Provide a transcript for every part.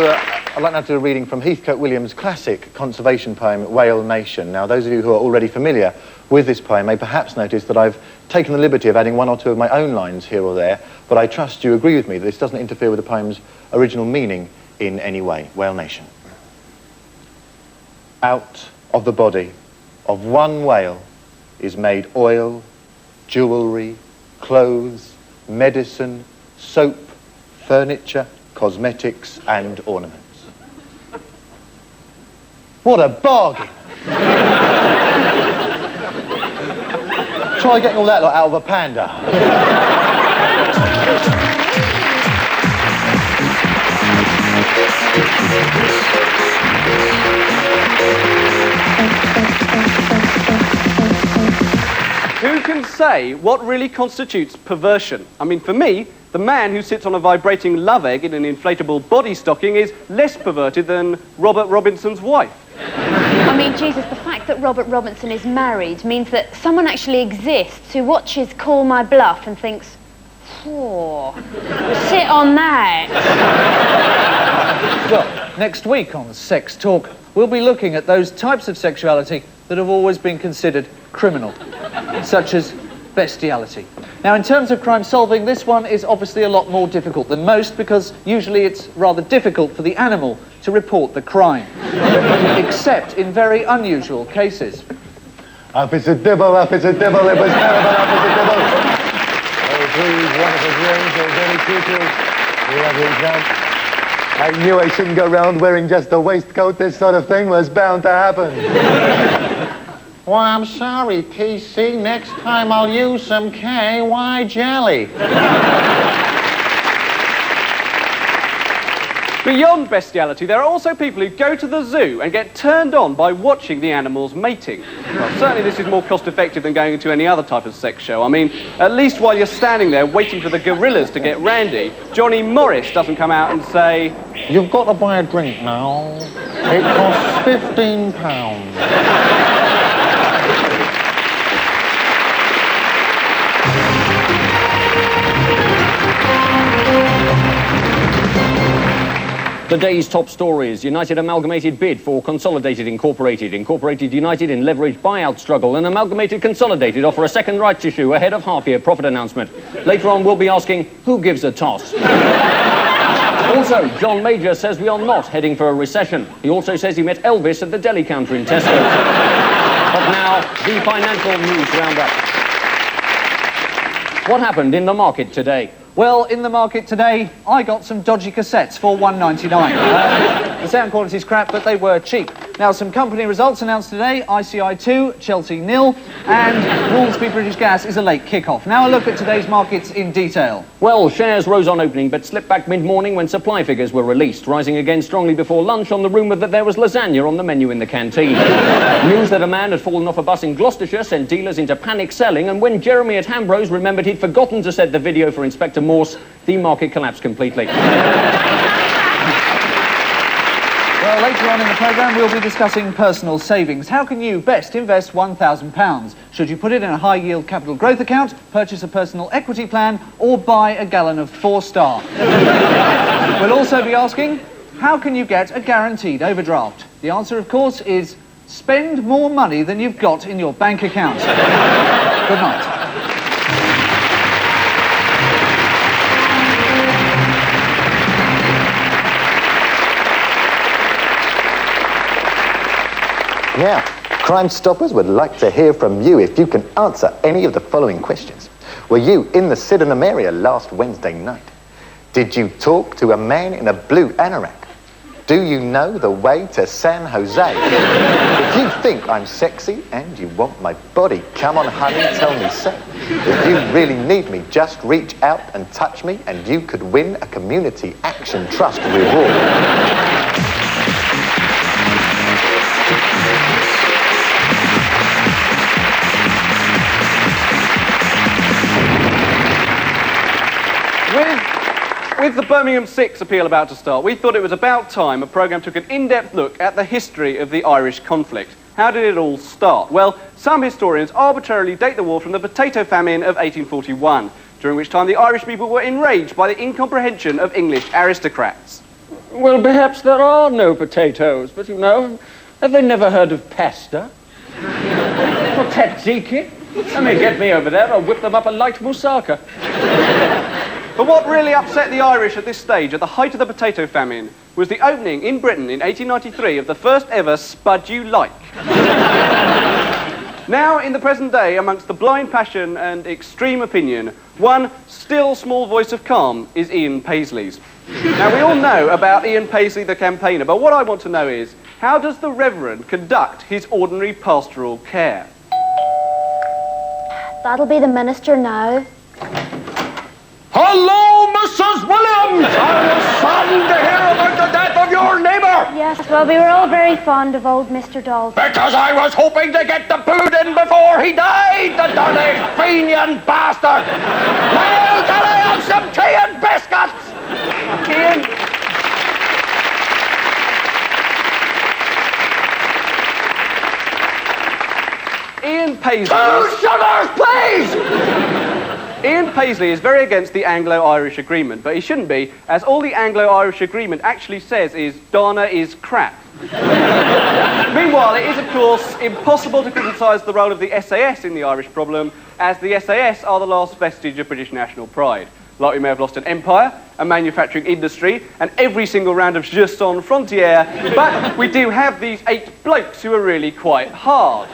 now to do a reading from Heathcote Williams' classic conservation poem, Whale Nation. Now, those of you who are already familiar with this poem may perhaps notice that I've taken the liberty of adding one or two of my own lines here or there, but I trust you agree with me that this doesn't interfere with the poem's original meaning in any way. Whale Nation. Out of the body of one whale is made oil, jewellery, clothes, medicine, soap, furniture, cosmetics and ornaments. What a bargain! Try getting all that lot out of a panda. Who can say what really constitutes perversion? I mean, for me, the man who sits on a vibrating love egg in an inflatable body stocking is less perverted than Robert Robinson's wife. I mean, Jesus, the fact that Robert Robinson is married means that someone actually exists who watches Call My Bluff and thinks, "Oh, sit on that." Well, next week on Sex Talk, we'll be looking at those types of sexuality that have always been considered criminal, such as bestiality. Now, in terms of crime solving, this one is obviously a lot more difficult than most because usually it's rather difficult for the animal to report the crime, except in very unusual cases. Up it's a dibble, up it's a dibble, it was terrible, up it's a dibble. Oh, please, wonderful dreams, those very creatures. We have these now. I knew I shouldn't go round wearing just a waistcoat. This sort of thing was bound to happen. Why, I'm sorry, PC. Next time I'll use some KY jelly. Beyond bestiality, there are also people who go to the zoo and get turned on by watching the animals mating. Well, certainly this is more cost-effective than going to any other type of sex show. I mean, at least while you're standing there waiting for the gorillas to get randy, Johnny Morris doesn't come out and say, "You've got to buy a drink now. It costs £15. The day's top stories: United Amalgamated bid for Consolidated Incorporated, Incorporated United in leveraged buyout struggle, and Amalgamated Consolidated offer a second rights issue ahead of half-year profit announcement. Later on, we'll be asking, who gives a toss? Also, John Major says we are not heading for a recession. He also says he met Elvis at the deli counter in Tesco. But now, the financial news roundup. What happened in the market today? Well, in the market today, I got some dodgy cassettes for $1.99. The sound quality's crap, but they were cheap. Now, some company results announced today: ICI 2, Chelsea 0, and Wolseley British Gas is a late kick-off. Now a look at today's markets in detail. Well, shares rose on opening, but slipped back mid-morning when supply figures were released, rising again strongly before lunch on the rumour that there was lasagna on the menu in the canteen. News that a man had fallen off a bus in Gloucestershire sent dealers into panic selling, and when Jeremy at Hambros remembered he'd forgotten to set the video for Inspector Morse, the market collapsed completely. Well, later on in the programme, we'll be discussing personal savings. How can you best invest £1,000? Should you put it in a high-yield capital growth account, purchase a personal equity plan, or buy a gallon of 4-Star? We'll also be asking, how can you get a guaranteed overdraft? The answer, of course, is spend more money than you've got in your bank account. Good night. Now, Crimestoppers would like to hear from you if you can answer any of the following questions. Were you in the Sydenham area last Wednesday night? Did you talk to a man in a blue anorak? Do you know the way to San Jose? If you think I'm sexy and you want my body, come on, honey, tell me so. If you really need me, just reach out and touch me and you could win a Community Action Trust reward. With the Birmingham 6 appeal about to start, we thought it was about time a programme took an in-depth look at the history of the Irish conflict. How did it all start? Well, some historians arbitrarily date the war from the potato famine of 1841, during which time the Irish people were enraged by the incomprehension of English aristocrats. Well, perhaps there are no potatoes, but you know, have they never heard of pasta? Or tzatziki? I mean, get me over there, I'll whip them up a light moussaka. But what really upset the Irish at this stage, at the height of the potato famine, was the opening in Britain in 1893 of the first ever Spud You Like. Now, in the present day, amongst the blind passion and extreme opinion, one still small voice of calm is Ian Paisley's. Now, we all know about Ian Paisley, the campaigner, but what I want to know is, how does the Reverend conduct his ordinary pastoral care? That'll be the minister now. Hello, Mrs. Williams! I was saddened to hear about the death of your neighbour! Yes, well, we were all very fond of old Mr. Dalton. Because I was hoping to get the boot in before he died, the dirty, fiend bastard! Well, can I have some tea and biscuits? Ian Paisley... 2 sugars, please! Ian Paisley is very against the Anglo-Irish Agreement, but he shouldn't be, as all the Anglo-Irish Agreement actually says is, Dana is crap. Meanwhile, it is, of course, impossible to criticise the role of the SAS in the Irish problem, as the SAS are the last vestige of British national pride. Like we may have lost an empire, a manufacturing industry, and every single round of Je Son Frontière, but we do have these 8 blokes who are really quite hard.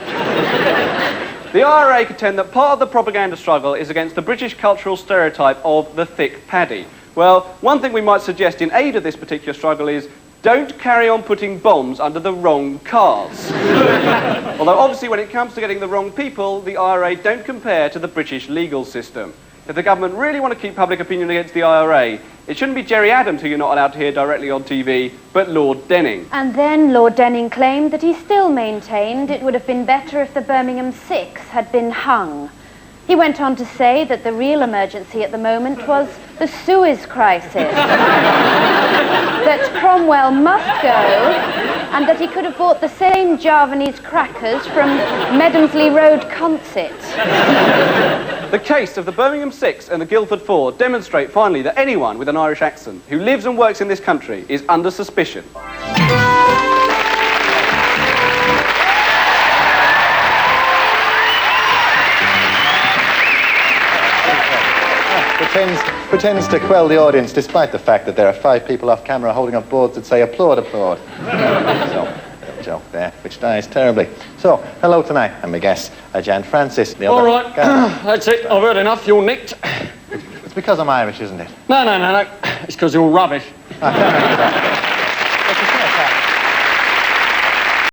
The IRA contend that part of the propaganda struggle is against the British cultural stereotype of the thick paddy. Well, one thing we might suggest in aid of this particular struggle is don't carry on putting bombs under the wrong cars. Although obviously when it comes to getting the wrong people, the IRA don't compare to the British legal system. If the government really want to keep public opinion against the IRA, it shouldn't be Gerry Adams who you're not allowed to hear directly on TV, but Lord Denning. And then Lord Denning claimed that he still maintained it would have been better if the Birmingham 6 had been hung. He went on to say that the real emergency at the moment was the Suez crisis. That Cromwell must go, and that he could have bought the same Javanese crackers from Medemsley Road Concert. The case of the Birmingham 6 and the Guildford 4 demonstrate finally that anyone with an Irish accent who lives and works in this country is under suspicion. Pretends to quell the audience despite the fact that there are 5 people off camera holding up boards that say applaud, applaud. So, little joke there, which dies terribly. So, hello tonight, and my guest, Jan Francis. All right, that's it. I've heard enough. You're nicked. It's because I'm Irish, isn't it? No. It's because you're rubbish.